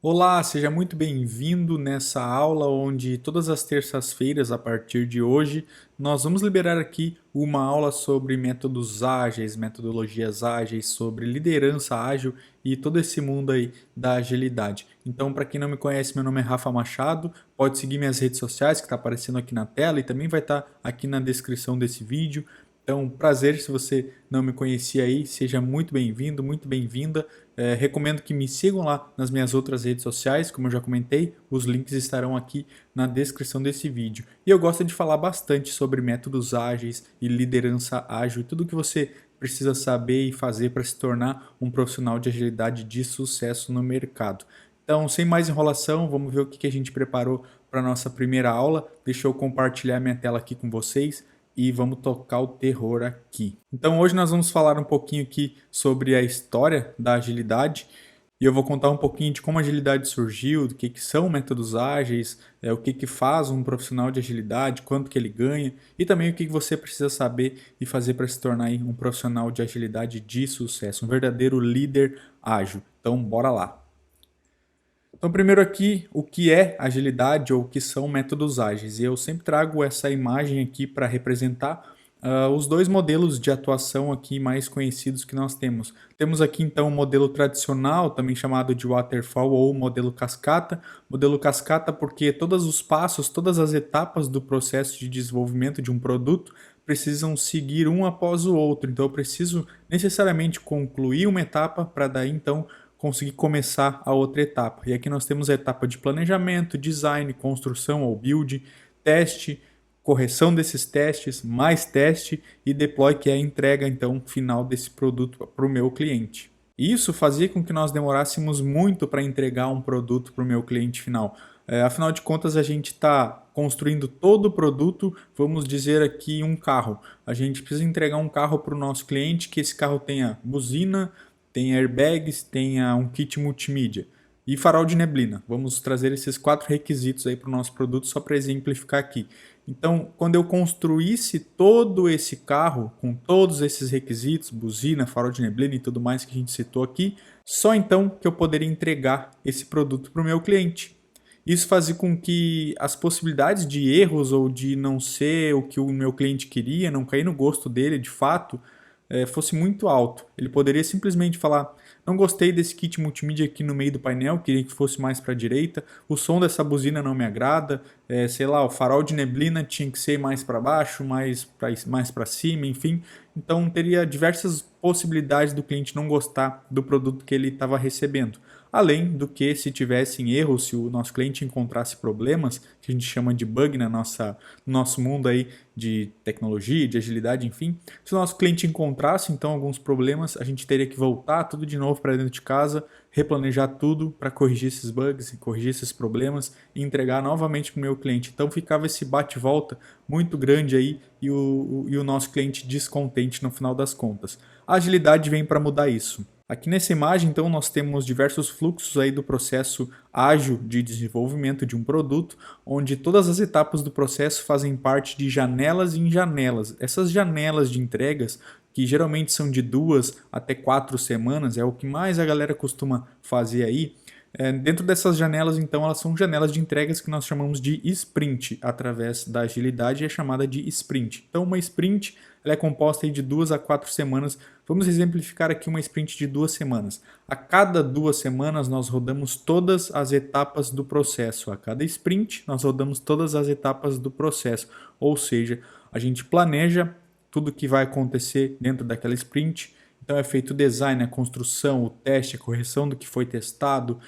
Olá, seja muito bem-vindo nessa aula onde todas as terças-feiras, a partir de hoje, nós vamos liberar aqui uma aula sobre métodos ágeis, metodologias ágeis, sobre liderança ágil e todo esse mundo aí da agilidade. Então, para quem não me conhece, meu nome é Rafa Machado, pode seguir minhas redes sociais que está aparecendo aqui na tela e também vai estar aqui na descrição desse vídeo. Então, prazer, se você não me conhecia aí, seja muito bem-vindo, muito bem-vinda. Recomendo que me sigam lá nas minhas outras redes sociais, como eu já comentei, os links estarão aqui na descrição desse vídeo. E eu gosto de falar bastante sobre métodos ágeis e liderança ágil, tudo que você precisa saber e fazer para se tornar um profissional de agilidade de sucesso no mercado. Então, sem mais enrolação, vamos ver o que a gente preparou para a nossa primeira aula. Deixa eu compartilhar minha tela aqui com vocês e vamos tocar o terror aqui. Então hoje nós vamos falar um pouquinho aqui sobre a história da agilidade e eu vou contar um pouquinho de como a agilidade surgiu, do que são métodos ágeis, o que faz um profissional de agilidade, quanto que ele ganha e também o que você precisa saber e fazer para se tornar um profissional de agilidade de sucesso, um verdadeiro líder ágil. Então bora lá. Então, primeiro aqui, o que é agilidade ou o que são métodos ágeis. E eu sempre trago essa imagem aqui para representar os dois modelos de atuação aqui mais conhecidos que nós temos. Temos aqui então o modelo tradicional, também chamado de waterfall ou modelo cascata. Modelo cascata porque todos os passos, todas as etapas do processo de desenvolvimento de um produto precisam seguir um após o outro. Então eu preciso necessariamente concluir uma etapa para daí então conseguir começar a outra etapa. E aqui nós temos a etapa de planejamento, design, construção ou build, teste, correção desses testes, mais teste e deploy, que é a entrega então final desse produto para o meu cliente. Isso fazia com que nós demorássemos muito para entregar um produto para o meu cliente final. Afinal de contas, a gente está construindo todo o produto, vamos dizer aqui um carro. A gente precisa entregar um carro para o nosso cliente, que esse carro tenha buzina, tenha airbags, tenha um kit multimídia e farol de neblina. Vamos trazer esses 4 requisitos aí para o nosso produto só para exemplificar aqui. Então, quando eu construísse todo esse carro com todos esses requisitos, buzina, farol de neblina e tudo mais que a gente citou aqui, só então que eu poderia entregar esse produto para o meu cliente. Isso fazia com que as possibilidades de erros ou de não ser o que o meu cliente queria, não cair no gosto dele de fato, fosse muito alto. Ele poderia simplesmente falar: não gostei desse kit multimídia aqui no meio do painel, queria que fosse mais para a direita, o som dessa buzina não me agrada, sei lá, o farol de neblina tinha que ser mais para baixo, mais para cima, enfim. Então teria diversas possibilidades do cliente não gostar do produto que ele estava recebendo. Além do que, se tivessem erros, se o nosso cliente encontrasse problemas, que a gente chama de bug no nosso mundo aí de tecnologia, de agilidade, enfim, se o nosso cliente encontrasse então alguns problemas, a gente teria que voltar tudo de novo para dentro de casa, replanejar tudo para corrigir esses bugs, corrigir esses problemas e entregar novamente para o meu cliente. Então ficava esse bate-volta muito grande aí e o nosso cliente descontente no final das contas. A agilidade vem para mudar isso. Aqui nessa imagem, então, nós temos diversos fluxos aí do processo ágil de desenvolvimento de um produto, onde todas as etapas do processo fazem parte de janelas em janelas. Essas janelas de entregas, que geralmente são de 2 até 4 semanas, é o que mais a galera costuma fazer aí. Dentro dessas janelas, então, elas são janelas de entregas que nós chamamos de sprint, através da agilidade é chamada de sprint. Então, uma sprint ela é composta aí de 2 a 4 semanas. Vamos exemplificar aqui uma sprint de 2 semanas. A cada 2 semanas, nós rodamos todas as etapas do processo. A cada sprint, nós rodamos todas as etapas do processo. Ou seja, a gente planeja tudo que vai acontecer dentro daquela sprint. Então é feito o design, a construção, o teste, a correção do que foi testado,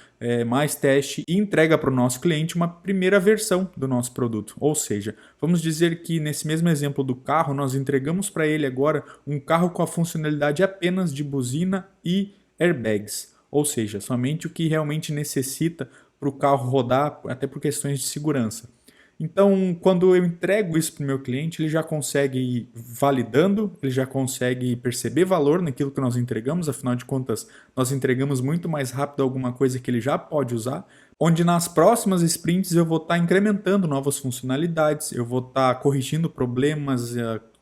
mais teste e entrega para o nosso cliente uma primeira versão do nosso produto. Ou seja, vamos dizer que nesse mesmo exemplo do carro, nós entregamos para ele agora um carro com a funcionalidade apenas de buzina e airbags. Ou seja, somente o que realmente necessita para o carro rodar, até por questões de segurança. Então, quando eu entrego isso para o meu cliente, ele já consegue ir validando, ele já consegue perceber valor naquilo que nós entregamos, afinal de contas, nós entregamos muito mais rápido alguma coisa que ele já pode usar, onde nas próximas sprints eu vou estar incrementando novas funcionalidades, eu vou estar corrigindo problemas,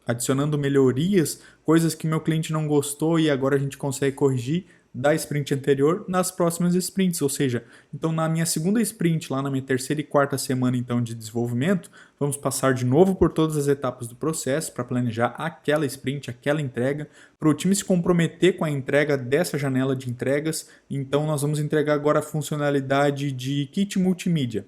adicionando melhorias, coisas que meu cliente não gostou e agora a gente consegue corrigir da sprint anterior nas próximas sprints, ou seja, então na minha segunda sprint, lá na minha terceira e quarta semana então de desenvolvimento, vamos passar de novo por todas as etapas do processo para planejar aquela sprint, aquela entrega, para o time se comprometer com a entrega dessa janela de entregas. Então nós vamos entregar agora a funcionalidade de kit multimídia.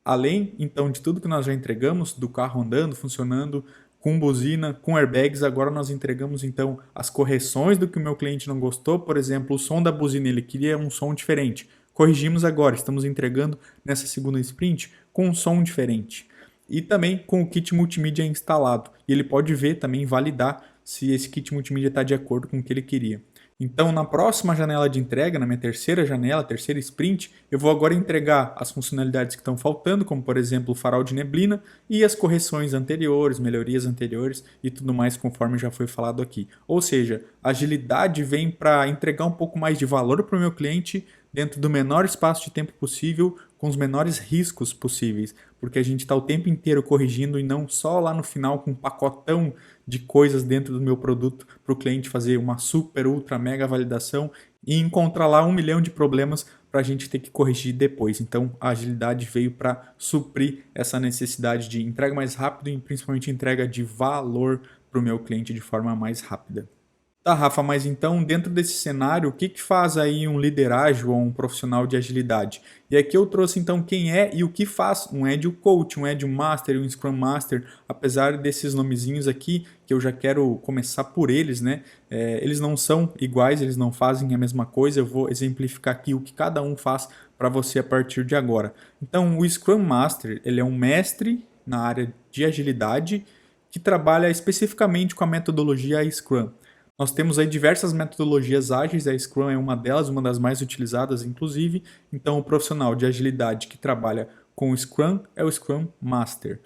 Além, então, de tudo que nós já entregamos, do carro andando, funcionando, com buzina, com airbags, agora nós entregamos, então, as correções do que o meu cliente não gostou. Por exemplo, o som da buzina, ele queria um som diferente. Corrigimos agora, estamos entregando nessa segunda sprint com um som diferente. E também com o kit multimídia instalado. E ele pode ver também, validar se esse kit multimídia está de acordo com o que ele queria. Então, na próxima janela de entrega, na minha terceira janela, terceira sprint, eu vou agora entregar as funcionalidades que estão faltando, como por exemplo o farol de neblina e as correções anteriores, melhorias anteriores e tudo mais conforme já foi falado aqui. Ou seja, a agilidade vem para entregar um pouco mais de valor para o meu cliente dentro do menor espaço de tempo possível, com os menores riscos possíveis, porque a gente está o tempo inteiro corrigindo e não só lá no final com um pacotão de coisas dentro do meu produto para o cliente fazer uma super, ultra, mega validação e encontrar lá 1 milhão de problemas para a gente ter que corrigir depois. Então a agilidade veio para suprir essa necessidade de entrega mais rápido e principalmente entrega de valor para o meu cliente de forma mais rápida. Tá, Rafa, mas então dentro desse cenário, o que que faz aí um líder ágil ou um profissional de agilidade? E aqui eu trouxe então quem é e o que faz um Agile Coach, um Agile Master e um Scrum Master, apesar desses nomezinhos aqui, que eu já quero começar por eles, né? Eles não são iguais, eles não fazem a mesma coisa, eu vou exemplificar aqui o que cada um faz para você a partir de agora. Então, o Scrum Master, ele é um mestre na área de agilidade que trabalha especificamente com a metodologia Scrum. Nós temos aí diversas metodologias ágeis, a Scrum é uma delas, uma das mais utilizadas inclusive. Então o profissional de agilidade que trabalha com o Scrum é o Scrum Master.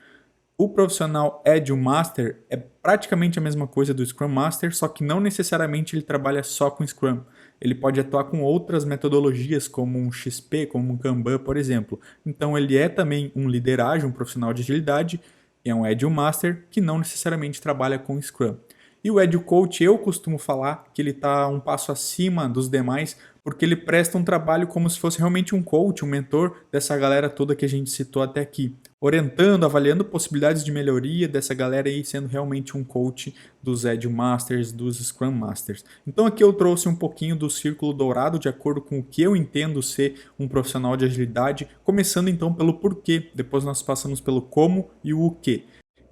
O profissional Agile Master é praticamente a mesma coisa do Scrum Master, só que não necessariamente ele trabalha só com Scrum. Ele pode atuar com outras metodologias, como um XP, como um Kanban, por exemplo. Então ele é também um líder ágil, um profissional de agilidade, e é um Agile Master que não necessariamente trabalha com Scrum. E o Agile Coach, eu costumo falar que ele está um passo acima dos demais, porque ele presta um trabalho como se fosse realmente um coach, um mentor dessa galera toda que a gente citou até aqui, orientando, avaliando possibilidades de melhoria dessa galera aí, sendo realmente um coach dos Agile Masters, dos Scrum Masters. Então aqui eu trouxe um pouquinho do círculo dourado, de acordo com o que eu entendo ser um profissional de agilidade, começando então pelo porquê, depois nós passamos pelo como e o quê.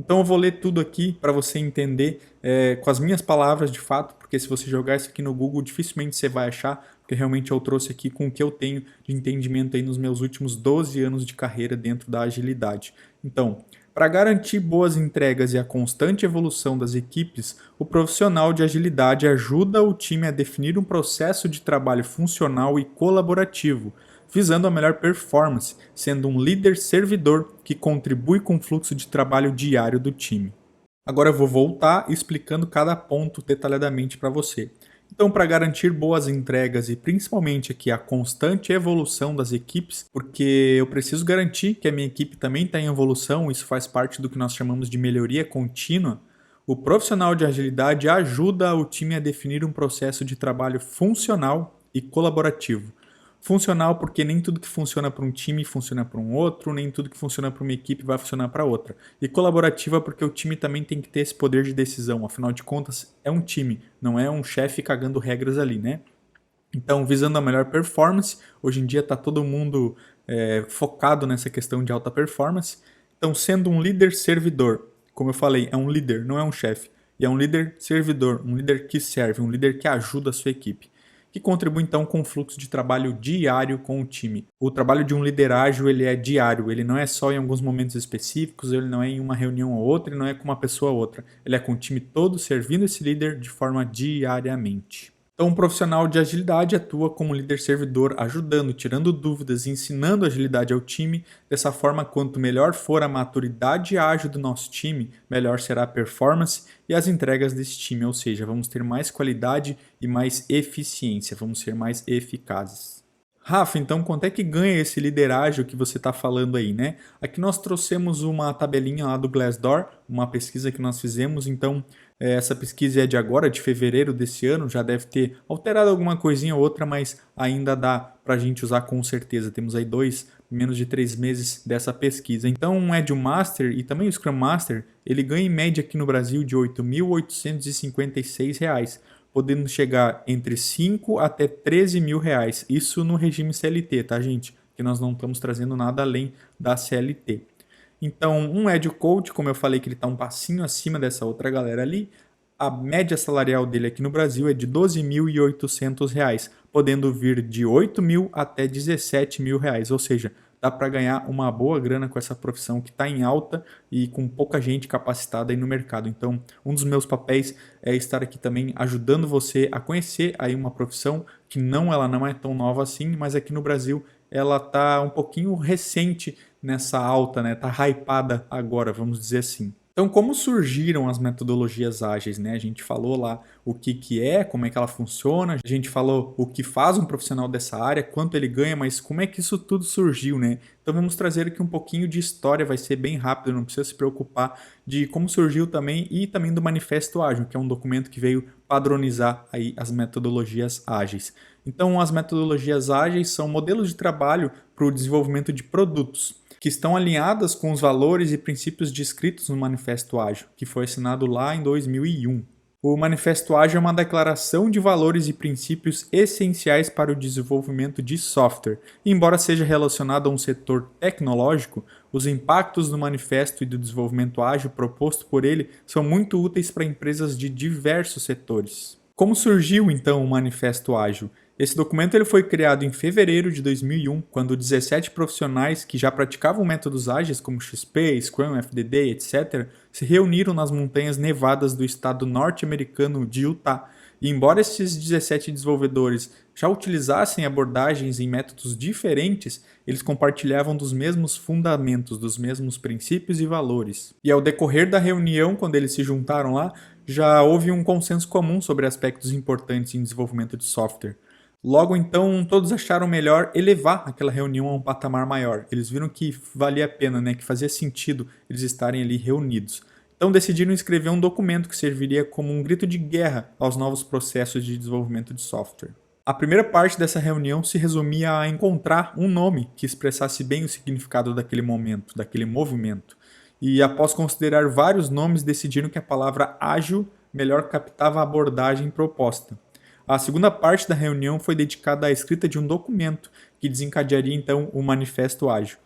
Então eu vou ler tudo aqui para você entender com as minhas palavras de fato, porque se você jogar isso aqui no Google, dificilmente você vai achar, porque realmente eu trouxe aqui com o que eu tenho de entendimento aí nos meus últimos 12 anos de carreira dentro da agilidade. Então, para garantir boas entregas e a constante evolução das equipes, o profissional de agilidade ajuda o time a definir um processo de trabalho funcional e colaborativo, visando a melhor performance, sendo um líder servidor que contribui com o fluxo de trabalho diário do time. Agora eu vou voltar explicando cada ponto detalhadamente para você. Então, para garantir boas entregas e principalmente aqui a constante evolução das equipes, porque eu preciso garantir que a minha equipe também está em evolução, isso faz parte do que nós chamamos de melhoria contínua, o profissional de agilidade ajuda o time a definir um processo de trabalho funcional e colaborativo. Funcional porque nem tudo que funciona para um time funciona para um outro, nem tudo que funciona para uma equipe vai funcionar para outra. E colaborativa porque o time também tem que ter esse poder de decisão, afinal de contas é um time, não é um chefe cagando regras ali, né? Então, visando a melhor performance, hoje em dia está todo mundo focado nessa questão de alta performance. Então, sendo um líder servidor, como eu falei, é um líder, não é um chefe. E é um líder servidor, um líder que serve, um líder que ajuda a sua equipe, que contribui então com o fluxo de trabalho diário com o time. O trabalho de um líder ágil ele é diário, ele não é só em alguns momentos específicos, ele não é em uma reunião ou outra, ele não é com uma pessoa ou outra. Ele é com o time todo servindo esse líder de forma diariamente. Então, um profissional de agilidade atua como líder servidor, ajudando, tirando dúvidas e ensinando agilidade ao time. Dessa forma, quanto melhor for a maturidade ágil do nosso time, melhor será a performance e as entregas desse time, ou seja, vamos ter mais qualidade e mais eficiência, vamos ser mais eficazes. Rafa, então quanto é que ganha esse líder ágil que você está falando aí, né? Aqui nós trouxemos uma tabelinha lá do Glassdoor, uma pesquisa que nós fizemos, então essa pesquisa é de agora, de fevereiro desse ano, já deve ter alterado alguma coisinha ou outra, mas ainda dá para a gente usar com certeza. Temos aí menos de 3 meses dessa pesquisa. Então um Agile Master e também o Scrum Master, ele ganha em média aqui no Brasil de R$ 8.856, podendo chegar entre 5 até 13 mil reais. Isso no regime CLT, tá, gente? Que nós não estamos trazendo nada além da CLT. Então, um Agile Coach, como eu falei que ele está um passinho acima dessa outra galera ali, a média salarial dele aqui no Brasil é de R$ 12.800, podendo vir de 8 mil até 17 mil reais, ou seja, dá para ganhar uma boa grana com essa profissão que está em alta e com pouca gente capacitada aí no mercado. Então, um dos meus papéis é estar aqui também ajudando você a conhecer aí uma profissão que ela não é tão nova assim, mas aqui no Brasil ela está um pouquinho recente nessa alta, né? Tá hypada agora, vamos dizer assim. Então, como surgiram as metodologias ágeis, né? A gente falou lá o que é, como é que ela funciona, a gente falou o que faz um profissional dessa área, quanto ele ganha, mas como é que isso tudo surgiu, né? Então vamos trazer aqui um pouquinho de história, vai ser bem rápido, não precisa se preocupar de como surgiu também e também do Manifesto Ágil, que é um documento que veio padronizar aí as metodologias ágeis. Então, as metodologias ágeis são modelos de trabalho para o desenvolvimento de produtos, que estão alinhadas com os valores e princípios descritos no Manifesto Ágil, que foi assinado lá em 2001. O Manifesto Ágil é uma declaração de valores e princípios essenciais para o desenvolvimento de software. E, embora seja relacionado a um setor tecnológico, os impactos do manifesto e do desenvolvimento ágil proposto por ele são muito úteis para empresas de diversos setores. Como surgiu então o Manifesto Ágil? Esse documento ele foi criado em fevereiro de 2001, quando 17 profissionais que já praticavam métodos ágeis como XP, Scrum, FDD, etc., se reuniram nas montanhas nevadas do estado norte-americano de Utah. E embora esses 17 desenvolvedores já utilizassem abordagens em métodos diferentes, eles compartilhavam dos mesmos fundamentos, dos mesmos princípios e valores. E ao decorrer da reunião, quando eles se juntaram lá, já houve um consenso comum sobre aspectos importantes em desenvolvimento de software. Logo então, todos acharam melhor elevar aquela reunião a um patamar maior. Eles viram que valia a pena, né? Que fazia sentido eles estarem ali reunidos. Então decidiram escrever um documento que serviria como um grito de guerra aos novos processos de desenvolvimento de software. A primeira parte dessa reunião se resumia a encontrar um nome que expressasse bem o significado daquele momento, daquele movimento. E após considerar vários nomes, decidiram que a palavra ágil melhor captava a abordagem proposta. A segunda parte da reunião foi dedicada à escrita de um documento que desencadearia então o Manifesto Ágil.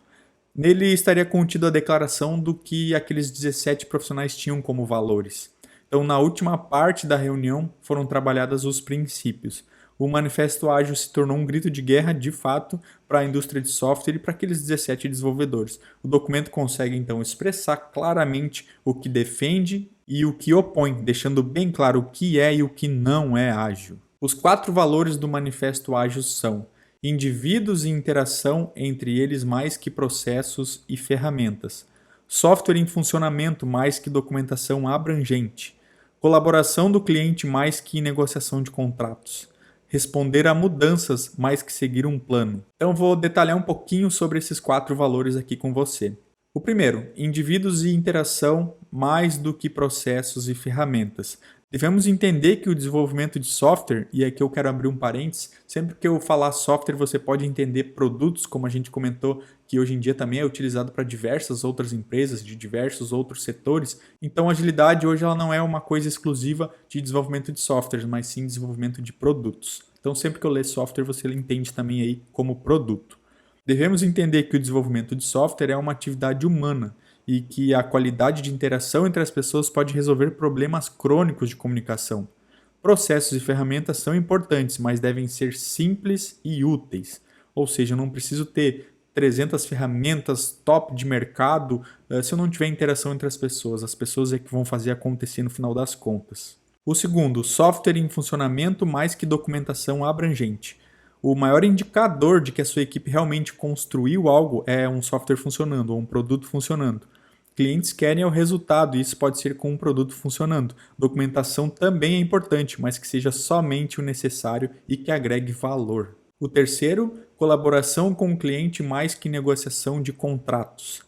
Nele estaria contida a declaração do que aqueles 17 profissionais tinham como valores. Então, na última parte da reunião foram trabalhados os princípios. O Manifesto Ágil se tornou um grito de guerra, de fato, para a indústria de software e para aqueles 17 desenvolvedores. O documento consegue, então, expressar claramente o que defende e o que opõe, deixando bem claro o que é e o que não é ágil. Os 4 valores do Manifesto Ágil são indivíduos e interação entre eles mais que processos e ferramentas, software em funcionamento mais que documentação abrangente, colaboração do cliente mais que negociação de contratos, responder a mudanças mais que seguir um plano. Então vou detalhar um pouquinho sobre esses 4 valores aqui com você. O primeiro, indivíduos e interação mais do que processos e ferramentas. Devemos entender que o desenvolvimento de software, e aqui eu quero abrir um parênteses, sempre que eu falar software você pode entender produtos, como a gente comentou, que hoje em dia também é utilizado para diversas outras empresas, de diversos outros setores. Então a agilidade hoje ela não é uma coisa exclusiva de desenvolvimento de software, mas sim desenvolvimento de produtos. Então sempre que eu ler software você entende também aí como produto. Devemos entender que o desenvolvimento de software é uma atividade humana e que a qualidade de interação entre as pessoas pode resolver problemas crônicos de comunicação. Processos e ferramentas são importantes, mas devem ser simples e úteis. Ou seja, eu não preciso ter 300 ferramentas top de mercado se eu não tiver interação entre as pessoas. As pessoas é que vão fazer acontecer no final das contas. O segundo, software em funcionamento mais que documentação abrangente. O maior indicador de que a sua equipe realmente construiu algo é um software funcionando ou um produto funcionando. Clientes querem o resultado e isso pode ser com um produto funcionando. Documentação também é importante, mas que seja somente o necessário e que agregue valor. O terceiro, colaboração com o cliente mais que negociação de contratos.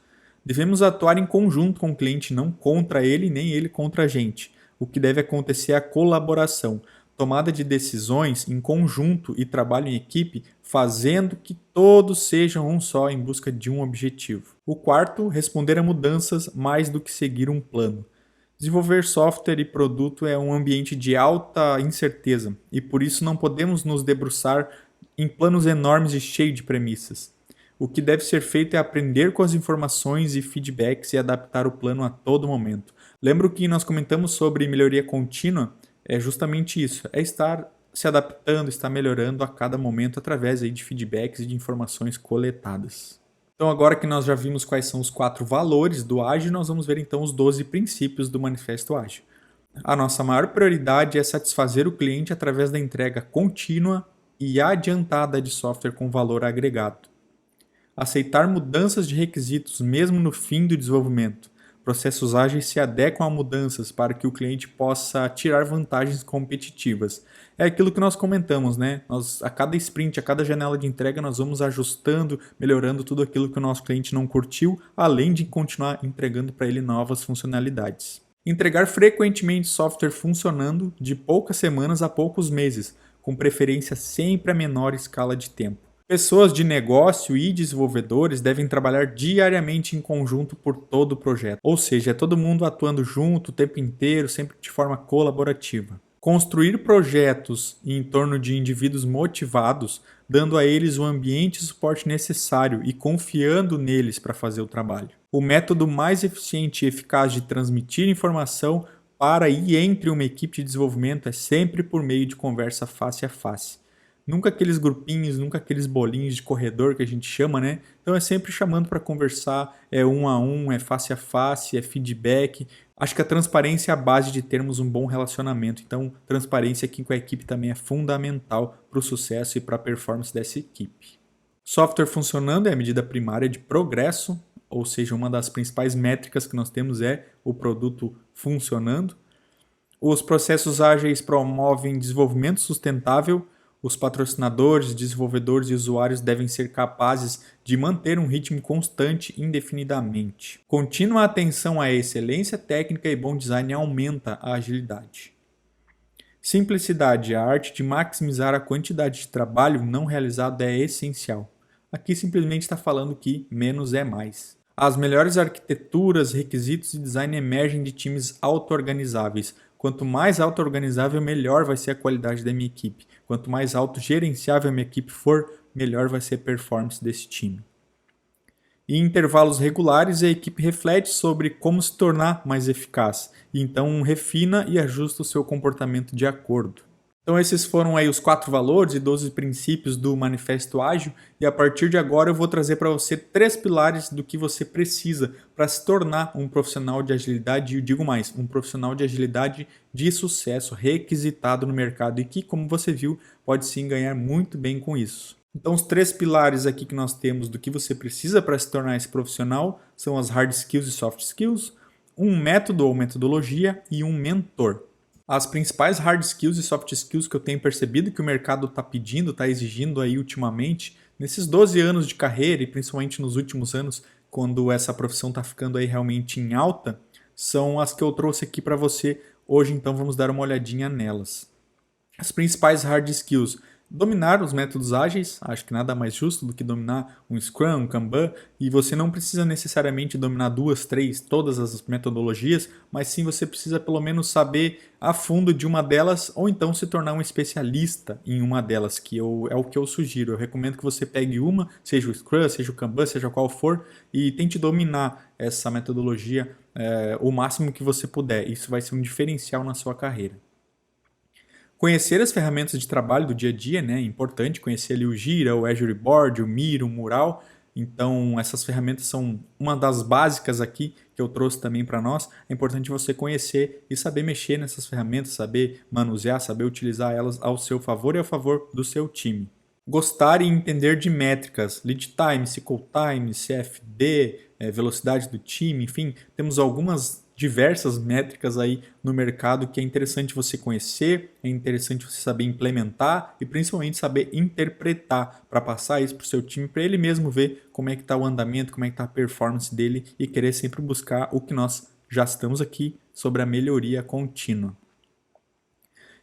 Devemos atuar em conjunto com o cliente, não contra ele, nem ele contra a gente. O que deve acontecer é a colaboração, tomada de decisões em conjunto e trabalho em equipe, fazendo que todos sejam um só em busca de um objetivo. O quarto, responder a mudanças mais do que seguir um plano. Desenvolver software e produto é um ambiente de alta incerteza e por isso não podemos nos debruçar em planos enormes e cheios de premissas. O que deve ser feito é aprender com as informações e feedbacks e adaptar o plano a todo momento. Lembro que nós comentamos sobre melhoria contínua? É justamente isso, é estar se adaptando, estar melhorando a cada momento através aí de feedbacks e de informações coletadas. Então agora que nós já vimos quais são os 4 valores do Ágil, nós vamos ver então os 12 princípios do Manifesto Ágil. A nossa maior prioridade é satisfazer o cliente através da entrega contínua e adiantada de software com valor agregado. Aceitar mudanças de requisitos mesmo no fim do desenvolvimento. Processos ágeis se adequam a mudanças para que o cliente possa tirar vantagens competitivas. É aquilo que nós comentamos, né? A cada sprint, a cada janela de entrega, nós vamos ajustando, melhorando tudo aquilo que o nosso cliente não curtiu, além de continuar entregando para ele novas funcionalidades. Entregar frequentemente software funcionando de poucas semanas a poucos meses, com preferência sempre a menor escala de tempo. Pessoas de negócio e desenvolvedores devem trabalhar diariamente em conjunto por todo o projeto, ou seja, é todo mundo atuando junto o tempo inteiro, sempre de forma colaborativa. Construir projetos em torno de indivíduos motivados, dando a eles o ambiente e suporte necessário e confiando neles para fazer o trabalho. O método mais eficiente e eficaz de transmitir informação para e entre uma equipe de desenvolvimento é sempre por meio de conversa face a face. Nunca aqueles grupinhos, nunca aqueles bolinhos de corredor que a gente chama, né? Então é sempre chamando para conversar, é um a um, é face a face, é feedback. Acho que a transparência é a base de termos um bom relacionamento. Então, transparência aqui com a equipe também é fundamental para o sucesso e para a performance dessa equipe. Software funcionando é a medida primária de progresso, ou seja, uma das principais métricas que nós temos é o produto funcionando. Os processos ágeis promovem desenvolvimento sustentável. Os patrocinadores, desenvolvedores e usuários devem ser capazes de manter um ritmo constante indefinidamente. Contínua atenção à excelência técnica e bom design aumenta a agilidade. Simplicidade, a arte de maximizar a quantidade de trabalho não realizado é essencial. Aqui simplesmente está falando que menos é mais. As melhores arquiteturas, requisitos e design emergem de times auto-organizáveis. Quanto mais auto-organizável, melhor vai ser a qualidade da minha equipe. Quanto mais auto-gerenciável a minha equipe for, melhor vai ser a performance desse time. Em intervalos regulares, a equipe reflete sobre como se tornar mais eficaz. E então refina e ajusta o seu comportamento de acordo. Então esses foram aí os 4 valores e 12 princípios do Manifesto Ágil e a partir de agora eu vou trazer para você 3 pilares do que você precisa para se tornar um profissional de agilidade e eu digo mais, um profissional de agilidade de sucesso requisitado no mercado e que, como você viu, pode sim ganhar muito bem com isso. Então os 3 pilares aqui que nós temos do que você precisa para se tornar esse profissional são as hard skills e soft skills, um método ou metodologia e um mentor. As principais hard skills e soft skills que eu tenho percebido que o mercado está pedindo, está exigindo aí ultimamente, nesses 12 anos de carreira e principalmente nos últimos anos, quando essa profissão está ficando aí realmente em alta, são as que eu trouxe aqui para você hoje, então vamos dar uma olhadinha nelas. As principais hard skills: dominar os métodos ágeis, acho que nada mais justo do que dominar um Scrum, um Kanban, e você não precisa necessariamente dominar 2, 3, todas as metodologias, mas sim você precisa pelo menos saber a fundo de uma delas ou então se tornar um especialista em uma delas, que é o que eu sugiro. Eu recomendo que você pegue uma, seja o Scrum, seja o Kanban, seja qual for, e tente dominar essa metodologia o máximo que você puder. Isso vai ser um diferencial na sua carreira. Conhecer as ferramentas de trabalho do dia a dia, né? É importante conhecer ali o Jira, o Azure Board, o Miro, o Mural. Então, essas ferramentas são uma das básicas aqui que eu trouxe também para nós. É importante você conhecer e saber mexer nessas ferramentas, saber manusear, saber utilizar elas ao seu favor e ao favor do seu time. Gostar e entender de métricas, lead time, cycle time, CFD, velocidade do time, enfim, temos algumas diversas métricas aí no mercado que é interessante você conhecer, é interessante você saber implementar e principalmente saber interpretar para passar isso para o seu time, para ele mesmo ver como é que está o andamento, como é que está a performance dele e querer sempre buscar o que nós já estamos aqui sobre a melhoria contínua.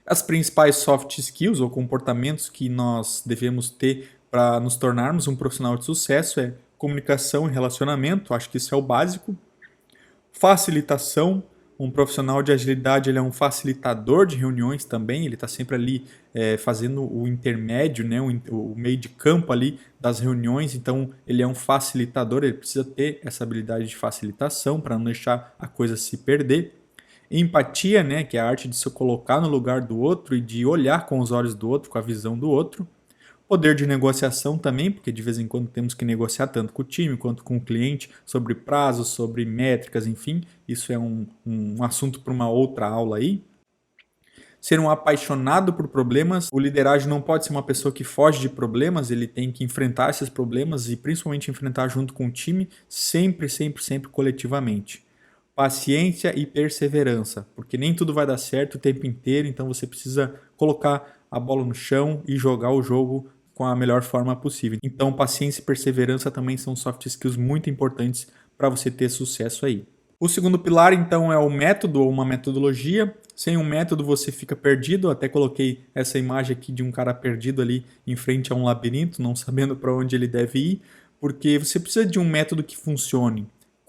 As principais soft skills ou comportamentos que nós devemos ter para nos tornarmos um profissional de sucesso é comunicação e relacionamento, acho que isso é o básico. Facilitação, um profissional de agilidade ele é um facilitador de reuniões também, ele está sempre ali fazendo o intermédio, né, o meio de campo ali das reuniões, então ele é um facilitador, ele precisa ter essa habilidade de facilitação para não deixar a coisa se perder. Empatia, né, que é a arte de se colocar no lugar do outro e de olhar com os olhos do outro, com a visão do outro. Poder de negociação também, porque de vez em quando temos que negociar tanto com o time quanto com o cliente sobre prazos, sobre métricas, enfim. Isso é um assunto para uma outra aula aí. Ser um apaixonado por problemas. O liderazgo não pode ser uma pessoa que foge de problemas, ele tem que enfrentar esses problemas e principalmente enfrentar junto com o time, sempre, sempre, sempre coletivamente. Paciência e perseverança, porque nem tudo vai dar certo o tempo inteiro, então você precisa colocar a bola no chão e jogar o jogo com a melhor forma possível. Então, paciência e perseverança também são soft skills muito importantes para você ter sucesso aí. O segundo pilar, então, é o método ou uma metodologia. Sem um método você fica perdido. Até coloquei essa imagem aqui de um cara perdido ali em frente a um labirinto, não sabendo para onde ele deve ir, porque você precisa de um método que funcione,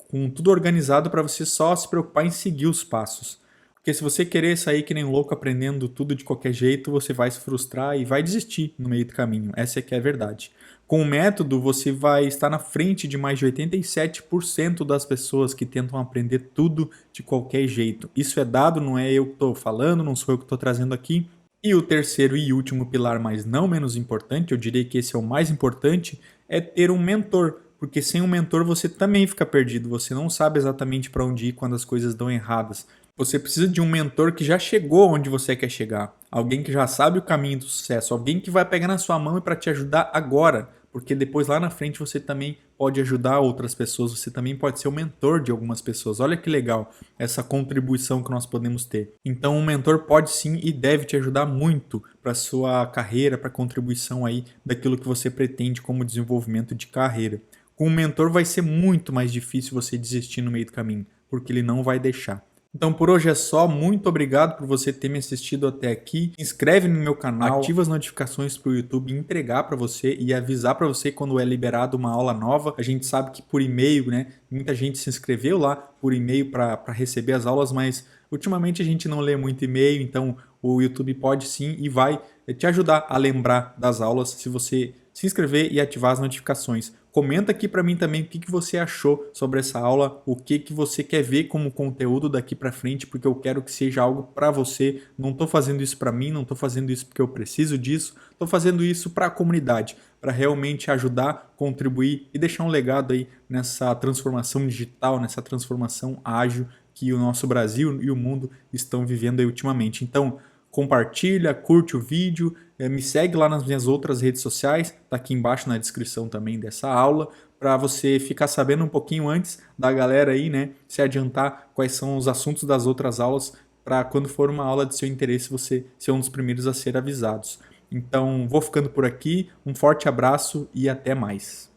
com tudo organizado para você só se preocupar em seguir os passos. Porque se você querer sair que nem louco aprendendo tudo de qualquer jeito, você vai se frustrar e vai desistir no meio do caminho. Essa é que é a verdade. Com o método, você vai estar na frente de mais de 87% das pessoas que tentam aprender tudo de qualquer jeito. Isso é dado, não é eu que estou falando, não sou eu que estou trazendo aqui. E o terceiro e último pilar, mas não menos importante, eu diria que esse é o mais importante, é ter um mentor. Porque sem um mentor você também fica perdido, você não sabe exatamente para onde ir quando as coisas dão erradas. Você precisa de um mentor que já chegou onde você quer chegar, alguém que já sabe o caminho do sucesso, alguém que vai pegar na sua mão e para te ajudar agora, porque depois lá na frente você também pode ajudar outras pessoas, você também pode ser o mentor de algumas pessoas. Olha que legal essa contribuição que nós podemos ter. Então um mentor pode sim e deve te ajudar muito para a sua carreira, para a contribuição aí daquilo que você pretende como desenvolvimento de carreira. Com um mentor vai ser muito mais difícil você desistir no meio do caminho, porque ele não vai deixar. Então por hoje é só, muito obrigado por você ter me assistido até aqui. Se inscreve no meu canal, ativa as notificações para o YouTube entregar para você e avisar para você quando é liberado uma aula nova. A gente sabe que por e-mail, né, muita gente se inscreveu lá por e-mail para receber as aulas, mas ultimamente a gente não lê muito e-mail, então o YouTube pode sim e vai te ajudar a lembrar das aulas se você se inscrever e ativar as notificações. Comenta aqui para mim também o que você achou sobre essa aula, o que você quer ver como conteúdo daqui para frente, porque eu quero que seja algo para você. Não estou fazendo isso para mim, não estou fazendo isso porque eu preciso disso, estou fazendo isso para a comunidade, para realmente ajudar, contribuir e deixar um legado aí nessa transformação digital, nessa transformação ágil que o nosso Brasil e o mundo estão vivendo aí ultimamente. Então, compartilha, curte o vídeo, me segue lá nas minhas outras redes sociais, tá aqui embaixo na descrição também dessa aula, para você ficar sabendo um pouquinho antes da galera aí, né, se adiantar quais são os assuntos das outras aulas, para quando for uma aula de seu interesse você ser um dos primeiros a ser avisados. Então, vou ficando por aqui, um forte abraço e até mais.